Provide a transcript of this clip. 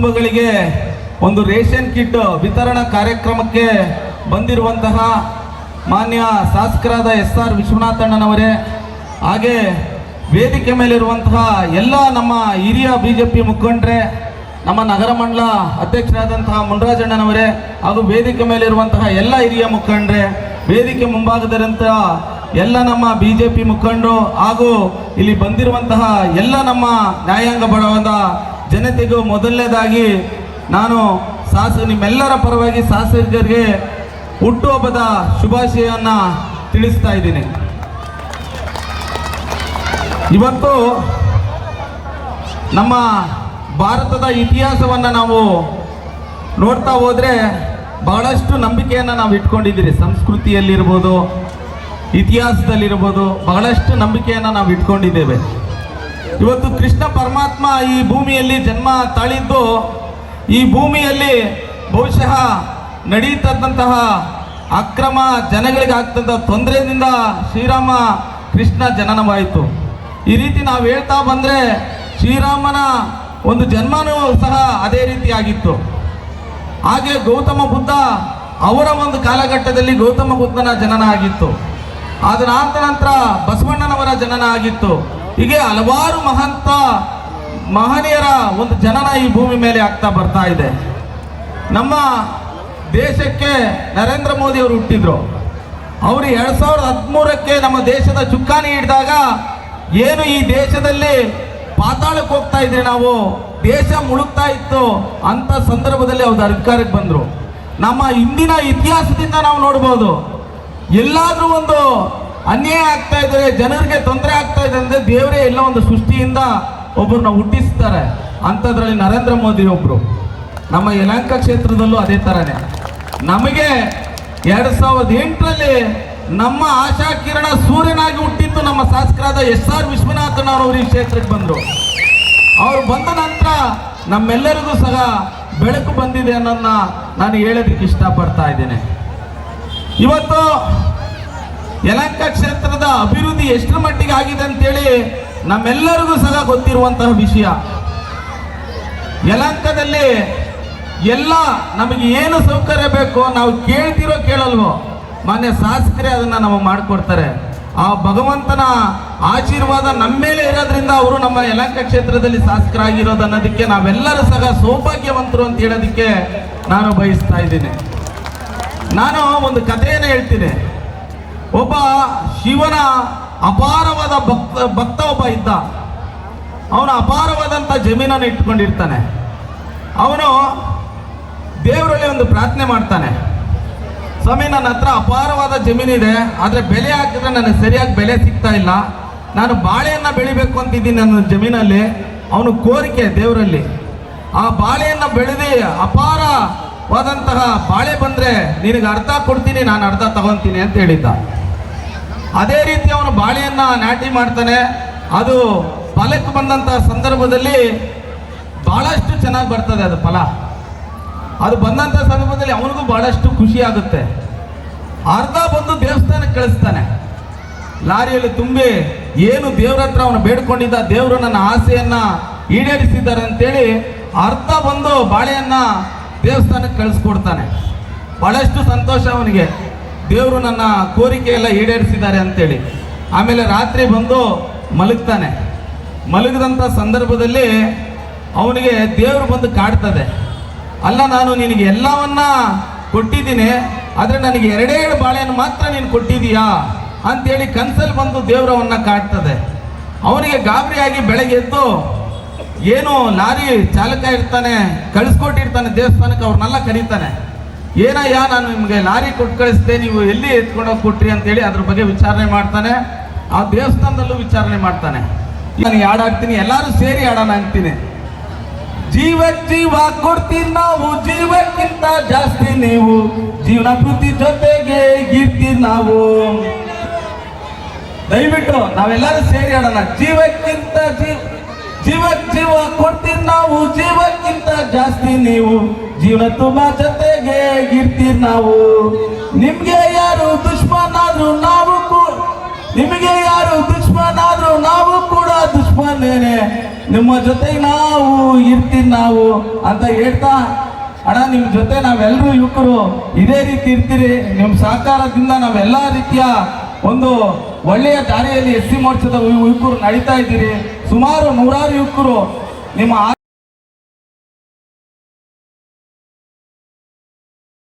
ಕುಟುಂಬಗಳಿಗೆ ಒಂದು ration kit ವಿತರಣಾ ಕಾರ್ಯಕ್ರಮಕ್ಕೆ ಬಂದಿರುವಂತಹ ಮಾನ್ಯ ಶಾಸಕರಾದ SR ವಿಶ್ವನಾಥಣ್ಣನವರೇ, ಹಾಗೆ ವೇದಿಕೆ ಮೇಲಿರುವಂತಹ ಎಲ್ಲ ನಮ್ಮ ಹಿರಿಯ BJP ಮುಖಂಡರೇ, ನಮ್ಮ ನಗರ ಮಂಡಲ ಅಧ್ಯಕ್ಷರಾದಂತಹ ಮುನ್ರಾಜಣ್ಣನವರೇ, ಹಾಗೂ ವೇದಿಕೆ ಮೇಲಿರುವಂತಹ ಎಲ್ಲ ಹಿರಿಯ ಮುಖಂಡರೇ, ವೇದಿಕೆ ಮುಂಭಾಗದರಂತಹ ಎಲ್ಲ ನಮ್ಮ BJP ಮುಖಂಡರು ಹಾಗೂ ಇಲ್ಲಿ ಬಂದಿರುವಂತಹ ಎಲ್ಲ ನಮ್ಮ ನ್ಯಾಯಾಂಗ ಬಡವಾದ ಜನತೆಗೂ ಮೊದಲನೇದಾಗಿ ನಾನು ನಿಮ್ಮೆಲ್ಲರ ಪರವಾಗಿ ಶಾಸಕರಿಗೆ ಹುಟ್ಟುಹಬ್ಬದ ಶುಭಾಶಯವನ್ನು ತಿಳಿಸ್ತಾ ಇದ್ದೀನಿ. ಇವತ್ತು ನಮ್ಮ ಭಾರತದ ಇತಿಹಾಸವನ್ನು ನಾವು ನೋಡ್ತಾ ಹೋದರೆ ಬಹಳಷ್ಟು ನಂಬಿಕೆಯನ್ನು ನಾವು ಇಟ್ಕೊಂಡಿದ್ದೀರಿ. ಸಂಸ್ಕೃತಿಯಲ್ಲಿರ್ಬೋದು, ಇತಿಹಾಸದಲ್ಲಿರ್ಬೋದು, ಬಹಳಷ್ಟು ನಂಬಿಕೆಯನ್ನು ನಾವು ಇಟ್ಕೊಂಡಿದ್ದೇವೆ. ಇವತ್ತು ಕೃಷ್ಣ ಪರಮಾತ್ಮ ಈ ಭೂಮಿಯಲ್ಲಿ ಜನ್ಮ ತಾಳಿದ್ದು, ಈ ಭೂಮಿಯಲ್ಲಿ ಬಹುಶಃ ನಡೀತಕ್ಕಂತಹ ಅಕ್ರಮ ಜನಗಳಿಗೆ ಆಗ್ತಂಥ ತೊಂದರೆಯಿಂದ ಶ್ರೀರಾಮ ಕೃಷ್ಣ ಜನನವಾಯಿತು. ಈ ರೀತಿ ನಾವು ಹೇಳ್ತಾ ಬಂದರೆ ಶ್ರೀರಾಮನ ಒಂದು ಜನ್ಮನೂ ಸಹ ಅದೇ ರೀತಿ ಆಗಿತ್ತು. ಹಾಗೆ ಗೌತಮ ಬುದ್ಧ ಅವರ ಒಂದು ಕಾಲಘಟ್ಟದಲ್ಲಿ ಗೌತಮ ಬುದ್ಧನ ಜನನ ಆಗಿತ್ತು. ಅದರ ನಂತರ ಬಸವಣ್ಣನವರ ಜನನ ಆಗಿತ್ತು. ಹೀಗೆ ಹಲವಾರು ಮಹನೀಯರ ಒಂದು ಜನನ ಈ ಭೂಮಿ ಮೇಲೆ ಆಗ್ತಾ ಬರ್ತಾ ಇದೆ. ನಮ್ಮ ದೇಶಕ್ಕೆ ನರೇಂದ್ರ ಮೋದಿ ಅವರು ಹುಟ್ಟಿದ್ರು. ಅವರು 2013ಕ್ಕೆ ನಮ್ಮ ದೇಶದ ಚುಕ್ಕಾಣಿ ಹಿಡಿದಾಗ ಏನು ಈ ದೇಶದಲ್ಲಿ ಪಾತಾಳಕ್ಕೆ ಹೋಗ್ತಾ ಇದ್ರಿ, ನಾವು ದೇಶ ಮುಳುಗ್ತಾ ಇತ್ತು ಅಂತ ಸಂದರ್ಭದಲ್ಲಿ ಅವ್ರು ಅಧಿಕಾರಕ್ಕೆ ಬಂದರು. ನಮ್ಮ ಇಂದಿನ ಇತಿಹಾಸದಿಂದ ನಾವು ನೋಡ್ಬೋದು, ಎಲ್ಲಾದ್ರೂ ಒಂದು ಅನ್ಯಾಯ ಆಗ್ತಾ ಇದ್ರೆ, ಜನರಿಗೆ ತೊಂದರೆ ಆಗ್ತಾ ಇದೆ ಅಂದರೆ ದೇವರೇ ಎಲ್ಲ ಒಂದು ಸೃಷ್ಟಿಯಿಂದ ಒಬ್ಬರನ್ನ ಹುಟ್ಟಿಸ್ತಾರೆ. ಅಂಥದ್ರಲ್ಲಿ ನರೇಂದ್ರ ಮೋದಿ ಒಬ್ಬರು. ನಮ್ಮ ಯಲಹಂಕ ಕ್ಷೇತ್ರದಲ್ಲೂ ಅದೇ ಥರನೇ ನಮಗೆ 2008ರಲ್ಲಿ ನಮ್ಮ ಆಶಾ ಕಿರಣ ಸೂರ್ಯನಾಗಿ ಹುಟ್ಟಿದ್ದು ನಮ್ಮ ಶಾಸಕರಾದ SR ವಿಶ್ವನಾಥಣ್ಣವರು ಈ ಕ್ಷೇತ್ರಕ್ಕೆ ಬಂದರು. ಅವರು ಬಂದ ನಂತರ ನಮ್ಮೆಲ್ಲರಿಗೂ ಸಹ ಬೆಳಕು ಬಂದಿದೆ ಅನ್ನೋದನ್ನ ನಾನು ಹೇಳೋದಕ್ಕೆ ಇಷ್ಟಪಡ್ತಾ ಇದ್ದೇನೆ. ಇವತ್ತು ಯಲಹಂಕ ಕ್ಷೇತ್ರದ ಅಭಿವೃದ್ಧಿ ಎಷ್ಟರ ಮಟ್ಟಿಗೆ ಆಗಿದೆ ಅಂತೇಳಿ ನಮ್ಮೆಲ್ಲರಿಗೂ ಸಹ ಗೊತ್ತಿರುವಂತಹ ವಿಷಯ. ಯಲಹಂಕದಲ್ಲಿ ಎಲ್ಲ ನಮಗೆ ಏನು ಸೌಕರ್ಯ ಬೇಕೋ ನಾವು ಕೇಳ್ತಿರೋ ಕೇಳಲ್ವೋ ಮಾನ್ಯ ಶಾಸಕರೇ ಅದನ್ನು ನಮಗೆ ಮಾಡಿಕೊಡ್ತಾರೆ. ಆ ಭಗವಂತನ ಆಶೀರ್ವಾದ ನಮ್ಮ ಮೇಲೆ ಇರೋದ್ರಿಂದ ಅವರು ನಮ್ಮ ಯಲಹಂಕ ಕ್ಷೇತ್ರದಲ್ಲಿ ಶಾಸಕರಾಗಿರೋದು ಅನ್ನೋದಕ್ಕೆ ನಾವೆಲ್ಲರೂ ಸಹ ಸೌಭಾಗ್ಯವಂತರು ಅಂತ ಹೇಳೋದಕ್ಕೆ ನಾನು ಬಯಸ್ತಾ ಇದ್ದೀನಿ. ನಾನು ಒಂದು ಕಥೆಯನ್ನು ಹೇಳ್ತೀನಿ. ಒಬ್ಬ ಶಿವನ ಅಪಾರವಾದ ಭಕ್ತ ಒಬ್ಬ ಇದ್ದ. ಅವನು ಅಪಾರವಾದಂಥ ಜಮೀನನ್ನು ಇಟ್ಕೊಂಡಿರ್ತಾನೆ. ಅವನು ದೇವರಲ್ಲಿ ಒಂದು ಪ್ರಾರ್ಥನೆ ಮಾಡ್ತಾನೆ, ಸ್ವಾಮಿ ನನ್ನ ಹತ್ರ ಅಪಾರವಾದ ಜಮೀನಿದೆ, ಆದರೆ ಬೆಲೆ ಹಾಕಿದ್ರೆ ನನಗೆ ಸರಿಯಾಗಿ ಬೆಲೆ ಸಿಗ್ತಾ ಇಲ್ಲ, ನಾನು ಬಾಳೆಯನ್ನು ಬೆಳಿಬೇಕು ಅಂತಿದ್ದೀನಿ ನನ್ನ ಜಮೀನಲ್ಲಿ. ಅವನು ಕೋರಿಕೆ ದೇವರಲ್ಲಿ, ಆ ಬಾಳೆಯನ್ನು ಬೆಳೆದು ಅಪಾರವಾದಂತಹ ಬಾಳೆ ಬಂದರೆ ನಿನಗೆ ಅರ್ಧ ಕೊಡ್ತೀನಿ, ನಾನು ಅರ್ಧ ತಗೊತೀನಿ ಅಂತ ಹೇಳಿದ್ದ. ಅದೇ ರೀತಿ ಅವನು ಬಾಳೆಯನ್ನು ನಾಟಿ ಮಾಡ್ತಾನೆ. ಅದು ಫಲಕ್ಕೆ ಬಂದಂತಹ ಸಂದರ್ಭದಲ್ಲಿ ಬಹಳಷ್ಟು ಚೆನ್ನಾಗಿ ಬರ್ತದೆ ಅದು ಫಲ. ಅದು ಬಂದಂಥ ಸಂದರ್ಭದಲ್ಲಿ ಅವನಿಗೂ ಬಹಳಷ್ಟು ಖುಷಿ ಆಗುತ್ತೆ. ಅರ್ಧ ಬಂದು ದೇವಸ್ಥಾನಕ್ಕೆ ಕಳಿಸ್ತಾನೆ, ಲಾರಿಯಲ್ಲಿ ತುಂಬಿ. ಏನು ದೇವ್ರ ಹತ್ರ ಅವನು ಬೇಡ್ಕೊಂಡಿದ್ದ, ದೇವರು ನನ್ನ ಆಸೆಯನ್ನು ಈಡೇರಿಸಿದ್ದಾರೆ ಅಂತೇಳಿ ಅರ್ಧ ಬಂದು ಬಾಳೆಯನ್ನು ದೇವಸ್ಥಾನಕ್ಕೆ ಕಳಿಸ್ಕೊಡ್ತಾನೆ. ಬಹಳಷ್ಟು ಸಂತೋಷ ಅವನಿಗೆ, ದೇವರು ನನ್ನ ಕೋರಿಕೆ ಎಲ್ಲ ಈಡೇರಿಸಿದ್ದಾರೆ ಅಂತೇಳಿ. ಆಮೇಲೆ ರಾತ್ರಿ ಬಂದು ಮಲಗ್ತಾನೆ. ಮಲಗಿದಂಥ ಸಂದರ್ಭದಲ್ಲಿ ಅವನಿಗೆ ದೇವರು ಬಂದು ಕಾಡ್ತದೆ, ಅಲ್ಲ ನಾನು ನಿನಗೆ ಎಲ್ಲವನ್ನ ಕೊಟ್ಟಿದ್ದೀನಿ, ಆದರೆ ನನಗೆ 2 ಬಾಳೆಯನ್ನು ಮಾತ್ರ ನೀನು ಕೊಟ್ಟಿದೀಯಾ ಅಂತೇಳಿ ಕನ್ಸಲ್ಲಿ ಬಂದು ದೇವರವನ್ನ ಕಾಡ್ತದೆ. ಅವನಿಗೆ ಗಾಬರಿಯಾಗಿ ಬೆಳಗ್ಗೆ ಎದ್ದು ಏನು ಲಾರಿ ಚಾಲಕ ಇರ್ತಾನೆ, ಕಳಿಸ್ಕೊಟ್ಟಿರ್ತಾನೆ ದೇವಸ್ಥಾನಕ್ಕೆ, ಅವ್ರನ್ನೆಲ್ಲ ಕರೀತಾನೆ. ಏನಯ್ಯ ನಾನು ನಿಮಗೆ ಲಾರಿ ಕೊಟ್ಟು ಕಳಿಸ್ದೆ, ನೀವು ಎಲ್ಲಿ ಎತ್ಕೊಂಡೋಗಿ ಕೊಟ್ರಿ ಅಂತೇಳಿ ಅದ್ರ ಬಗ್ಗೆ ವಿಚಾರಣೆ ಮಾಡ್ತಾನೆ. ಆ ದೇವಸ್ಥಾನದಲ್ಲೂ ವಿಚಾರಣೆ ಮಾಡ್ತಾನೆ. ನಾನು ಹಾಡಾಡ್ತೀನಿ, ಎಲ್ಲರೂ ಸೇರಿ ಹಾಡೋಣ ಅಂತೀನಿ. ಜೀವ ಕೊಡ್ತೀವಿ ನಾವು, ಜೀವಕ್ಕಿಂತ ಜಾಸ್ತಿ ನೀವು, ಜೀವನ ಕೃತಿ ಜೊತೆಗೆ ಇರ್ತೀವಿ ನಾವು. ದಯವಿಟ್ಟು ನಾವೆಲ್ಲರೂ ಸೇರಿ ಹಾಡೋಣ. ಜೀವಕ್ಕಿಂತ ಜೀವ ಕೊಡ್ತೀವಿ ನಾವು, ಜೀವಕ್ಕಿಂತ ಜಾಸ್ತಿ ನೀವು, ಜೀವನ ತುಂಬಾ ಜೊತೆಗೆ ಇರ್ತೀವಿ ನಾವು. ನಿಮ್ಗೆ ಯಾರು ದುಶ್ಮನಾದ್ರು ನಾವು ಕೂಡ, ನಿಮಗೆ ಯಾರು ದುಶ್ಮನಾದ್ರು ನಾವು ಕೂಡ ಜನಸ್ಪಂದನೆ ನಿಮ್ಮ ಜೊತೆಗೆ ನಾವು ಇರ್ತೀವಿ ನಾವು ಅಂತ ಹೇಳ್ತಾ ಅಣ್ಣ ನಿಮ್ಮ ಜೊತೆ ನಾವೆಲ್ಲರೂ ಯುವಕರು ಇದೇ ರೀತಿ ಇರ್ತೀರಿ. ನಿಮ್ಮ ಸಹಕಾರದಿಂದ ನಾವೆಲ್ಲ ರೀತಿಯ ಒಂದು ಒಳ್ಳೆಯ ದಾರಿಯಲ್ಲಿ SC ಮೋರ್ಚಾದ ಯುವಕರು ನಡೀತಾ ಇದ್ದೀರಿ. ಸುಮಾರು 100 ಯುವಕರು ನಿಮ್ಮ